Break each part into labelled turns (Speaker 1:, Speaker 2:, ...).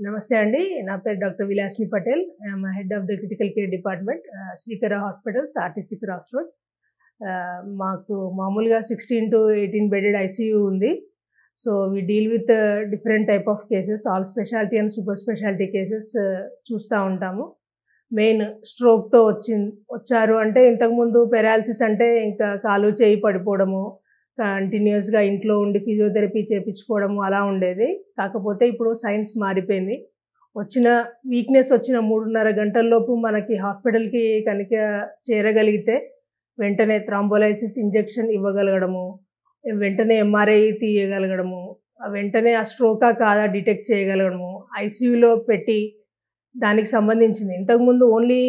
Speaker 1: నమస్తే అండి. నా పేరు doctor Vilasini Patel. I'm head of the critical care department Srikara hospitals, RTC cross road. మాకు మామూలుగా 16-18 బెడెడ్ ఐసీయూ ఉంది. So, we deal with different type of cases, all speciality and super speciality cases చూస్తూ ఉంటాము. Main స్ట్రోక్‌తో వచ్చారు అంటే ఇంతకుముందు పెరాలిసిస్ అంటే ఇంకా కాలు, చేయి పడిపోవడము, కంటిన్యూయస్‌గా ఇంట్లో ఉండి ఫిజియోథెరపీ చేపించుకోవడము అలా ఉండేది. కాకపోతే ఇప్పుడు సైన్స్ మారిపోయింది. వీక్‌నెస్ వచ్చిన 3:30 గంటల్లోపు మనకి హాస్పిటల్‌కి కనుక చేరగలిగితే వెంటనే థ్రాంబోలైసిస్ ఇంజెక్షన్ ఇవ్వగలగడము, వెంటనే ఎంఆర్ఐ తీయగలగడము, వెంటనే ఆ స్ట్రోకా కాదా డిటెక్ట్ చేయగలగడము, ఐసీయూలో పెట్టి దానికి సంబంధించింది. ఇంతకుముందు ఓన్లీ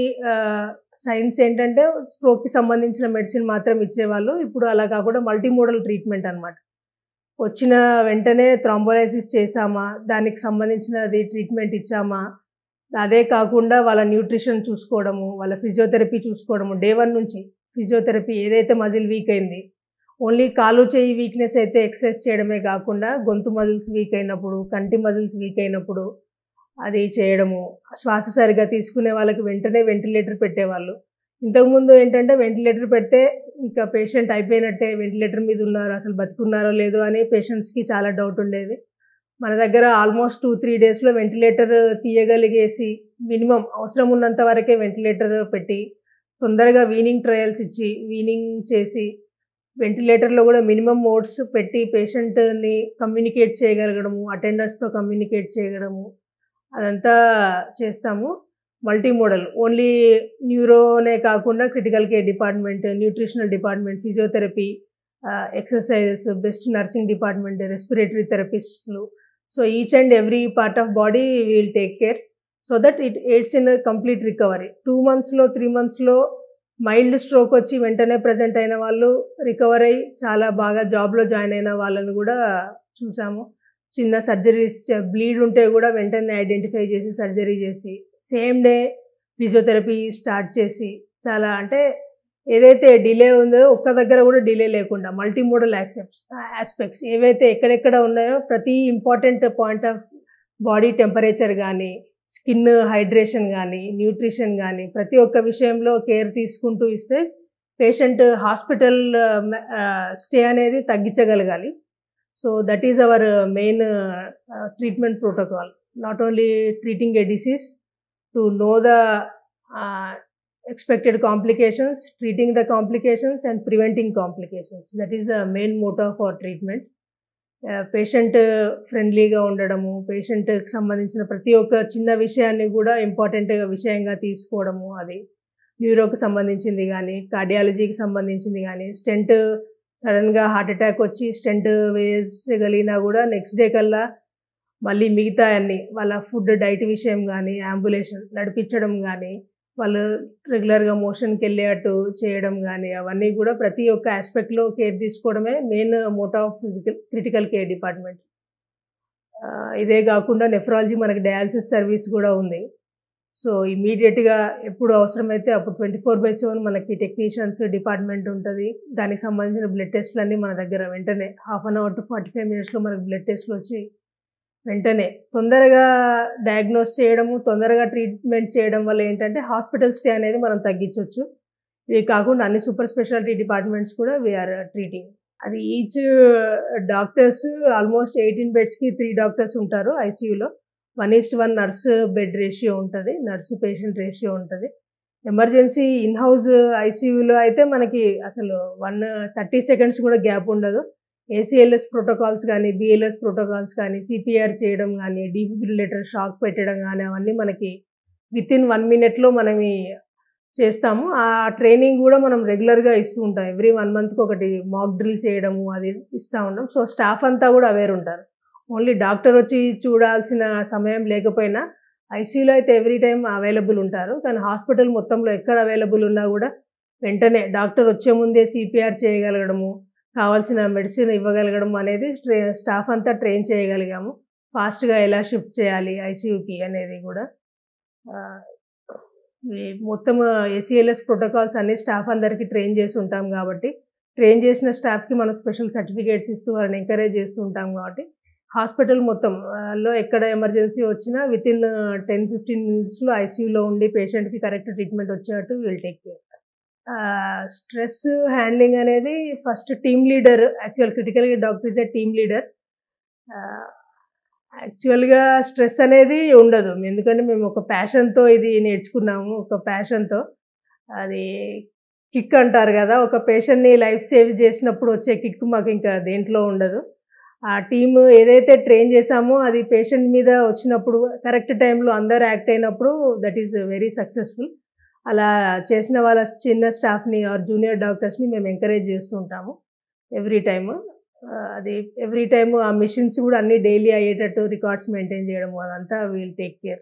Speaker 1: సైన్స్ ఏంటంటే స్ట్రోక్‌కి సంబంధించిన మెడిసిన్ మాత్రం ఇచ్చేవాళ్ళు. ఇప్పుడు అలా కాకుండా మల్టీ మోడల్ ట్రీట్మెంట్ అనమాట. వచ్చిన వెంటనే థ్రాంబోలైసిస్ చేశామా, దానికి సంబంధించినది ట్రీట్మెంట్ ఇచ్చామా, అదే కాకుండా వాళ్ళ న్యూట్రిషన్ చూసుకోవడము, వాళ్ళ ఫిజియోథెరపీ చూసుకోవడము. డే 1 నుంచి ఫిజియోథెరపీ ఏదైతే మజిల్ వీక్ అయింది, ఓన్లీ కాలు, చెయ్యి వీక్‌నెస్ అయితే ఎక్సర్సైజ్ చేయడమే కాకుండా గొంతు మజిల్స్ వీక్ అయినప్పుడు, కంటి మజిల్స్ వీక్ అయినప్పుడు అది చేయడము. శ్వాస సరిగ్గా తీసుకునే వాళ్ళకి వెంటనే వెంటిలేటర్ పెట్టేవాళ్ళు. ఇంతకుముందు ఏంటంటే వెంటిలేటర్ పెడితే ఇంకా పేషెంట్ అయిపోయినట్టే, వెంటిలేటర్ మీద ఉన్నారు, అసలు బతికున్నారో లేదో అని పేషెంట్స్‌కి చాలా డౌట్ ఉండేది. మన దగ్గర ఆల్మోస్ట్ 2-3 డేస్‌లో వెంటిలేటర్ తీయగలిగేసి, మినిమమ్ అవసరం ఉన్నంత వరకే వెంటిలేటర్ పెట్టి, తొందరగా వీనింగ్ ట్రయల్స్ ఇచ్చి, వీనింగ్ చేసి, వెంటిలేటర్‌లో కూడా మినిమమ్ మోడ్స్ పెట్టి పేషెంట్‌ని కమ్యూనికేట్ చేయగలగడము, అటెండర్స్‌తో కమ్యూనికేట్ చేయడము, అదంతా చేస్తాము. మల్టీ మోడల్ ఓన్లీ న్యూరోనే కాకుండా critical care department, nutritional department, physiotherapy, exercises, best nursing department, respiratory థెరపిస్టులు. So, each and every part of body we will take care so that it aids in complete recovery. 2 మంత్స్‌లో, 3 మంత్స్‌లో mild stroke వచ్చి వెంటనే present అయిన వాళ్ళు recover అయ్యి చాలా బాగా జాబ్‌లో జాయిన్ అయిన వాళ్ళని కూడా చూసాము. చిన్న సర్జరీస్ బ్లీడ్ ఉంటే కూడా వెంటనే ఐడెంటిఫై చేసి సర్జరీ చేసి, సేమ్ డే ఫిజియోథెరపీ స్టార్ట్ చేసి, చాలా అంటే ఏదైతే డిలే ఉందో ఒక్క దగ్గర కూడా డిలే లేకుండా మల్టీ మోడల్ యాస్పెక్ట్స్ ఏవైతే ఎక్కడెక్కడ ఉన్నాయో ప్రతి important point of body temperature కానీ, స్కిన్ హైడ్రేషన్ కానీ, న్యూట్రిషన్ కానీ ప్రతి ఒక్క విషయంలో కేర్ తీసుకుంటూ ఇస్తే పేషెంట్ హాస్పిటల్ స్టే అనేది తగ్గించగలగాలి. So that is our main treatment protocol. Not only treating a disease, to know the expected complications, treating the complications and preventing complications. That is the main motto for treatment. Patient ఫ్రెండ్లీగా ఉండడము, పేషెంట్కి సంబంధించిన ప్రతి ఒక్క చిన్న విషయాన్ని కూడా important విషయంగా తీసుకోవడము, అది న్యూరోకి సంబంధించింది కానీ, కార్డియాలజీకి సంబంధించింది కానీ, స్టెంట్ సడన్‌గా హార్ట్ అటాక్ వచ్చి స్టెంట్ వేయగలిగినా కూడా నెక్స్ట్ డే కల్లా మళ్ళీ మిగతా అన్ని వాళ్ళ ఫుడ్, డైట్ విషయం కానీ, అంబులేషన్ నడిపించడం కానీ, వాళ్ళు రెగ్యులర్‌గా మోషన్‌కి వెళ్ళేటట్టు చేయడం కానీ, అవన్నీ కూడా ప్రతి ఒక్క ఆస్పెక్ట్‌లో కేర్ తీసుకోవడమే main motto of critical care department. ఇదే కాకుండా నెఫ్రాలజీ మనకి డయాలసిస్ సర్వీస్ కూడా ఉంది. సో, ఇమ్మీడియేట్‌గా ఎప్పుడు అవసరమైతే అప్పుడు 24/7 మనకి టెక్నీషియన్స్ డిపార్ట్మెంట్ ఉంటది. దానికి సంబంధించిన బ్లడ్ టెస్ట్‌లన్నీ మన దగ్గర వెంటనే హాఫ్ అన్ అవర్ టు 45 మినిట్స్‌లో మనకు బ్లడ్ టెస్ట్‌లు వచ్చి వెంటనే తొందరగా డయాగ్నోస్ చేయడము, తొందరగా ట్రీట్మెంట్ చేయడం వల్ల ఏంటంటే హాస్పిటల్ స్టే అనేది మనం తగ్గించొచ్చు. ఇవి కాకుండా అన్ని సూపర్ స్పెషాలిటీ డిపార్ట్మెంట్స్ కూడా వి ఆర్ ట్రీటింగ్. అది ఈచ్ డాక్టర్స్ ఆల్మోస్ట్ 18 బెడ్స్‌కి 3 డాక్టర్స్ ఉంటారు ఐసీయూలో. 1:1 నర్స్ బెడ్ రేషియో ఉంటది. నర్స్ పేషెంట్ రేషియో ఉంటది. ఎమర్జెన్సీ ఇన్ హౌస్ ఐసీయూలో అయితే మనకి అసలు 30 సెకండ్స్ కూడా గ్యాప్ ఉండదు. ఏసీఎల్ఎస్ ప్రోటోకాల్స్ కానీ, బీఎల్ఎస్ ప్రోటోకాల్స్ కానీ, సీపీఆర్ చేయడం కానీ, డీఫిబ్రిలేటర్ షాక్ పెట్టడం కానీ అవన్నీ మనకి వితిన్ 1 మినిట్‌లో మనమి చేస్తాము. ఆ ట్రైనింగ్ కూడా మనం రెగ్యులర్‌గా ఇస్తూ ఉంటాం. ఎవ్రీ 1 మంత్‌కి ఒకటి మాక్ డ్రిల్ చేయడము అది ఇస్తా ఉంటాం. సో, స్టాఫ్ అంతా కూడా అవేర్ ఉంటారు. ఓన్లీ డాక్టర్ వచ్చి చూడాల్సిన సమయం లేకపోయినా ఐసీయూలో అయితే ఎవ్రీ టైమ్ అవైలబుల్ ఉంటారు. కానీ హాస్పిటల్ మొత్తంలో ఎక్కడ అవైలబుల్ ఉన్నా కూడా వెంటనే డాక్టర్ వచ్చే ముందే సీపీఆర్ చేయగలగడము, కావాల్సిన మెడిసిన్ ఇవ్వగలగడం అనేది స్టాఫ్ అంతా ట్రైన్ చేయగలిగాము. ఫాస్ట్‌గా ఎలా షిఫ్ట్ చేయాలి ఐసీయూకి అనేది కూడా. ఈ మొత్తం ఏసీఎల్ఎస్ ప్రోటోకాల్స్ అన్ని స్టాఫ్ అందరికీ ట్రైన్ చేసి ఉంటాం కాబట్టి, ట్రైన్ చేసిన స్టాఫ్‌కి మనం స్పెషల్ సర్టిఫికేట్స్ ఇస్తూ వాళ్ళని ఎంకరేజ్ చేస్తూ ఉంటాం కాబట్టి హాస్పిటల్ మొత్తం లో ఎక్కడ ఎమర్జెన్సీ వచ్చినా వితిన్ 10-15 మినిట్స్లో ఐసీయూలో ఉండి పేషెంట్కి కరెక్ట్ ట్రీట్మెంట్ వచ్చేటట్టు will take care. Stress handling అనేది ఫస్ట్ టీమ్ లీడర్, యాక్చువల్ క్రిటికల్గా doctor is a team leader. యాక్చువల్గా స్ట్రెస్ అనేది ఉండదు, ఎందుకంటే మేము ఒక ప్యాషన్తో ఇది నేర్చుకున్నాము, ఒక ప్యాషన్తో. అది కిక్ అంటారు కదా, ఒక పేషెంట్ని లైఫ్ సేవ్ చేసినప్పుడు వచ్చే కిక్ మాకు ఇంకా దేంట్లో ఉండదు. ఆ టీమ్ ఏదైతే ట్రైన్ చేశామో అది పేషెంట్ మీద వచ్చినప్పుడు కరెక్ట్ టైంలో అందరు యాక్ట్ అయినప్పుడు దట్ ఈస్ వెరీ సక్సెస్ఫుల్. అలా చేసిన వాళ్ళ చిన్న స్టాఫ్ని ఆర్ జూనియర్ డాక్టర్స్ని మేము ఎంకరేజ్ చేస్తూ ఉంటాము ఎవ్రీ టైము. అది ఎవ్రీ టైము ఆ మిషన్స్ కూడా అన్నీ డైలీ అయ్యేటట్టు రికార్డ్స్ మెయింటైన్ చేయడం అదంతా వీల్ టేక్ కేర్.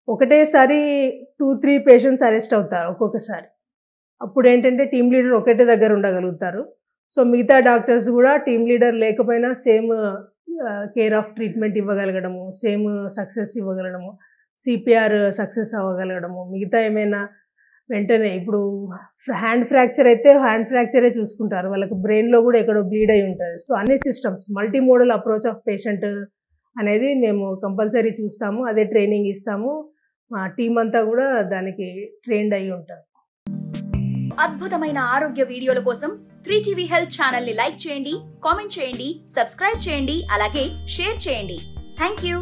Speaker 1: ఒకటేసారి 2-3 పేషెంట్స్ అరెస్ట్ అవుతారు ఒక్కొక్కసారి. అప్పుడు ఏంటంటే టీమ్ లీడర్ ఒకటే దగ్గర ఉండగలుగుతారు. సో మిగతా డాక్టర్స్ కూడా టీమ్ లీడర్ లేకపోయినా సేమ్ కేర్ ఆఫ్ ట్రీట్మెంట్ ఇవ్వగలగడము, సేమ్ సక్సెస్ ఇవ్వగలగడము, సిపిఆర్ సక్సెస్ అవ్వగలగడము. మిగతా ఏమైనా వెంటనే ఇప్పుడు హ్యాండ్ ఫ్రాక్చర్ అయితే హ్యాండ్ ఫ్రాక్చరే చూసుకుంటారు, వాళ్ళకి బ్రెయిన్లో కూడా ఎక్కడో బ్లీడ్ అయి ఉంటుంది. సో అన్ని systems multi modal approach of patient అనేది మేము కంపల్సరీ చూస్తాము, అదే ట్రైనింగ్ ఇస్తాము. మా టీం అంతా కూడా దానికి ట్రైన్డ్ అయి ఉంటారు.
Speaker 2: అద్భుతమైన ఆరోగ్య వీడియోల కోసం 3TV హెల్త్ ఛానల్ ని లైక్ చేయండి, కామెంట్ చేయండి, సబ్స్క్రైబ్ చేయండి, అలాగే షేర్ చేయండి. థాంక్యూ.